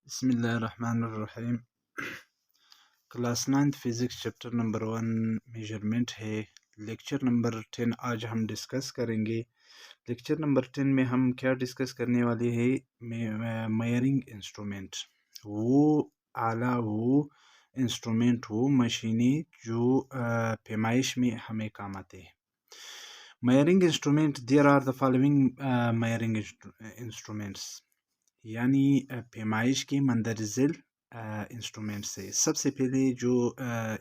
بسم الله الرحمن الرحیم۔ Class 9 physics chapter number 1 measurement ہے۔ لیکچر نمبر 10 آج ہم ڈسکس کریں گے۔ لیکچر نمبر 10 میں ہم کیا ڈسکس کرنے والے ہیں؟ میئرنگ انسٹرومنٹ، وہ آلہ، وہ انسٹرومنٹ، وہ مشینیں جو پیمائش میں ہمیں کام آتے ہیں۔ Measuring instrument, there are the following measuring instruments, یعنی پیمائش کے مندرجہ ذیل انسٹرومنٹس ہے۔ سب سے پہلے جو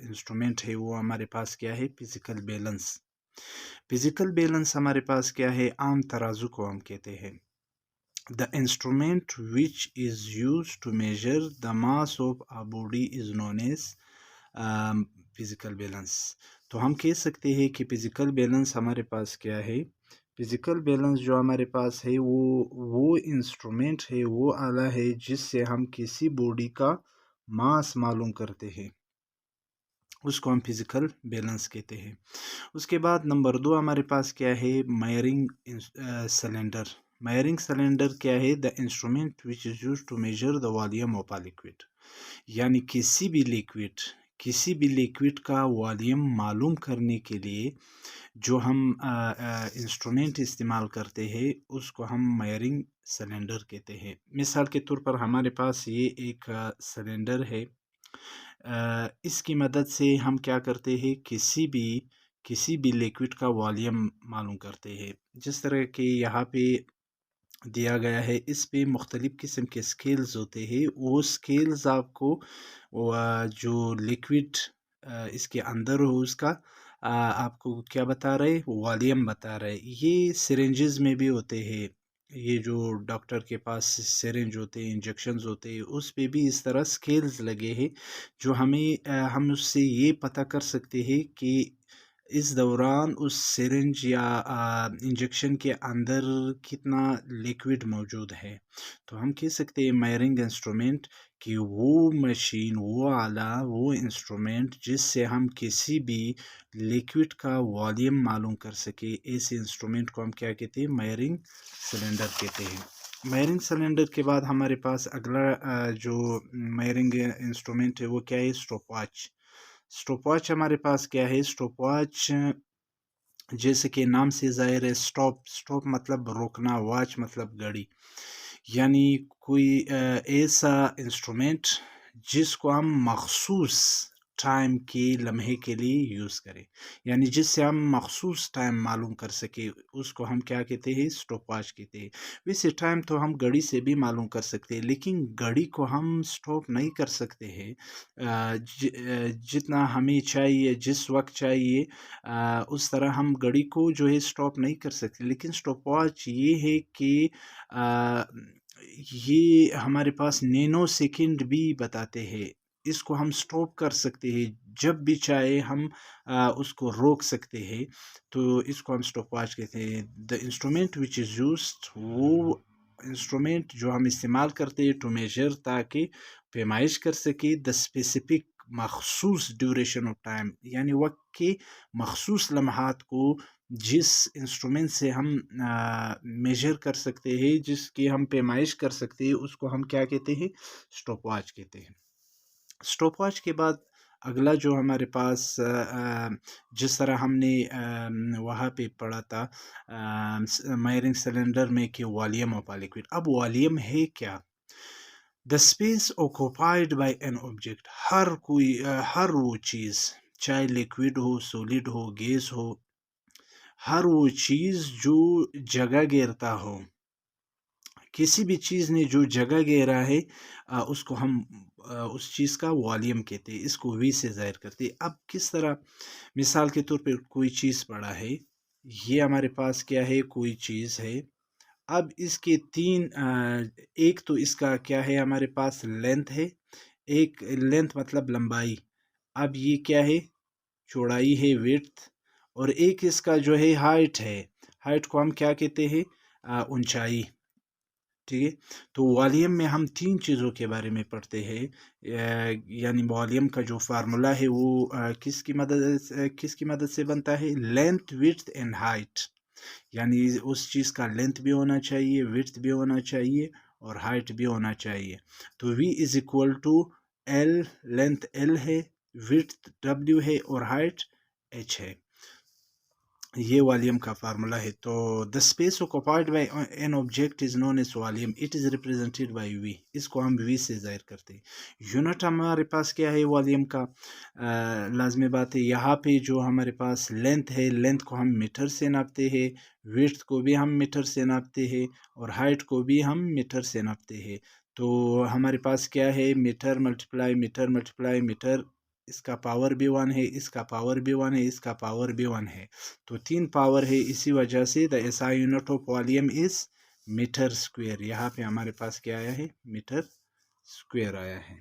انسٹرومنٹ ہے وہ ہمارے پاس کیا ہے؟ Physical balance. فزیکل بیلنس ہمارے پاس کیا ہے؟ عام ترازو کو ہم کہتے ہیں۔ The instrument which is used to measure the mass of a body is known as physical balance۔ تو ہم کہہ سکتے ہیں کہ فزیکل بیلنس ہمارے پاس کیا ہے؟ فزیکل بیلنس جو ہمارے پاس ہے وہ انسٹرومنٹ ہے، وہ آلہ ہے جس سے ہم کسی باڈی کا ماس معلوم کرتے ہیں، اس کو ہم فزیکل بیلنس کہتے ہیں۔ اس کے بعد نمبر 2 ہمارے پاس کیا ہے؟ میئرنگ سلنڈر۔ میئرنگ سلنڈر کیا ہے؟ The instrument which is used to measure the volume of a liquid, یعنی کسی بھی لیکوڈ کا والیوم معلوم کرنے کے لیے جو ہم انسٹرومنٹ استعمال کرتے ہیں اس کو ہم میئرنگ سلنڈر کہتے ہیں۔ مثال کے طور پر ہمارے پاس یہ ایک سلنڈر ہے، اس کی مدد سے ہم کیا کرتے ہیں؟ کسی بھی لیکوڈ کا والیوم معلوم کرتے ہیں۔ جس طرح کہ یہاں پہ دیا گیا ہے، اس پہ مختلف قسم کے سکیلز ہوتے ہیں۔ وہ سکیلز آپ کو جو لیکوڈ اس کے اندر ہو اس کا آپ کو کیا بتا رہے؟ والیوم بتا رہے۔ یہ سرنجز میں بھی ہوتے ہیں، یہ جو ڈاکٹر کے پاس سرنج ہوتے ہیں، انجیکشنز ہوتے ہیں، اس پہ بھی اس طرح سکیلز لگے ہیں جو ہم اس سے یہ پتہ کر سکتے ہیں کہ اس دوران اس سرنج یا انجیکشن کے اندر کتنا لیکوڈ موجود ہے۔ تو ہم کہہ سکتے ہیں میئرنگ انسٹرومنٹ کہ وہ مشین، وہ آلہ، وہ انسٹرومنٹ جس سے ہم کسی بھی لیکوڈ کا والیوم معلوم کر سکے، ایسے انسٹرومنٹ کو ہم کیا کہتے ہیں؟ میئرنگ سلنڈر کہتے ہیں۔ میئرنگ سلنڈر کے بعد ہمارے پاس اگلا جو میئرنگ انسٹرومنٹ ہے وہ کیا ہے؟ Stop watch. اسٹاپ واچ ہمارے پاس کیا ہے؟ اسٹاپ واچ جیسے کہ نام سے ظاہر ہے، اسٹاپ مطلب روکنا، واچ مطلب گھڑی، یعنی کوئی ایسا انسٹرومنٹ جس کو ہم مخصوص ٹائم کے لمحے کے لیے یوز کریں، یعنی جس سے ہم مخصوص ٹائم معلوم کر سکے، اس کو ہم کیا کہتے ہیں؟ اسٹاپ واچ کہتے ہیں۔ ویسے ٹائم تو ہم گھڑی سے بھی معلوم کر سکتے ہیں، لیکن گھڑی کو ہم اسٹاپ نہیں کر سکتے ہیں جتنا ہمیں چاہیے، جس وقت چاہیے اس طرح ہم گھڑی کو جو ہے اسٹاپ نہیں کر سکتے۔ لیکن اسٹاپ واچ یہ ہے کہ یہ ہمارے پاس نینو سیکنڈ بھی بتاتے ہیں، اس کو ہم اسٹاپ کر سکتے ہیں، جب بھی چاہے ہم اس کو روک سکتے ہیں، تو اس کو ہم اسٹاپ واچ کہتے ہیں۔ دا انسٹرومنٹ وچ از یوزڈ، وہ انسٹرومنٹ جو ہم استعمال کرتے ہیں ٹو میجر، تاکہ پیمائش کر سکے دا اسپیسیفک مخصوص ڈیوریشن آف ٹائم، یعنی وقت کے مخصوص لمحات کو جس انسٹرومنٹ سے ہم میجر کر سکتے ہیں، جس کی ہم پیمائش کر سکتے ہیں، اس کو ہم کیا کہتے ہیں؟ اسٹاپ واچ کہتے ہیں۔ اسٹاپ واچ کے بعد اگلا جو ہمارے پاس جس طرح ہم نے وہاں پہ پڑھا تھا میئرنگ سلنڈر میں کہ والیوم آف اے لیکوڈ، اب والیوم ہے کیا؟ The space occupied by an object, ہر وہ چیز، چاہے لیکوڈ ہو، سولڈ ہو، گیس ہو، ہر وہ چیز جو جگہ گھیرتا ہو، کسی بھی چیز نے جو جگہ گھیرا ہے اس کو ہم اس چیز کا والیوم کہتے ہیں، اس کو وی سے ظاہر کرتے ہیں۔ اب کس طرح؟ مثال کے طور پر کوئی چیز پڑا ہے، یہ ہمارے پاس کیا ہے؟ کوئی چیز ہے۔ اب اس کے ایک تو اس کا کیا ہے؟ ہمارے پاس لینتھ ہے، ایک لینتھ مطلب لمبائی، اب یہ کیا ہے؟ چوڑائی ہے، ویڈتھ، اور ایک اس کا جو ہے ہائٹ ہے، ہائٹ کو ہم کیا کہتے ہیں؟ اونچائی، ٹھیک ہے۔ تو والیوم میں ہم 3 چیزوں کے بارے میں پڑھتے ہیں، یعنی والیوم کا جو فارمولا ہے وہ کس کی مدد سے بنتا ہے؟ لینتھ، ویڈتھ اینڈ ہائٹ، یعنی اس چیز کا لینتھ بھی ہونا چاہیے، ویڈتھ بھی ہونا چاہیے، اور ہائٹ بھی ہونا چاہیے. تو V is equal to L، length L ہے، وڈتھ W ہے اور ہائٹ H ہے. یہ والیوم کا فارمولا ہے. تو the space occupied by an object is known as volume, it is represented by V. اس کو ہم وی سے ظاہر کرتے ہیں. یونٹ ہمارے پاس کیا ہے والیوم کا؟ لازمی بات ہے یہاں پہ جو ہمارے پاس لینتھ ہے، لینتھ کو ہم میٹر سے ناپتے ہیں، وڈتھ کو بھی ہم میٹر سے ناپتے ہیں اور ہائٹ کو بھی ہم میٹر سے ناپتے ہیں. تو ہمارے پاس کیا ہے؟ Metre multiply metre multiply metre. اس کا پاور بھی 1 ہے، اس کا پاور بھی 1 ہے، اس کا پاور بھی 1 ہے. تو 3 پاور ہے. اسی وجہ سے the S I unit of volume is metre square. یہاں پہ ہمارے پاس کیا آیا ہے؟ میٹر اسکوئر آیا ہے.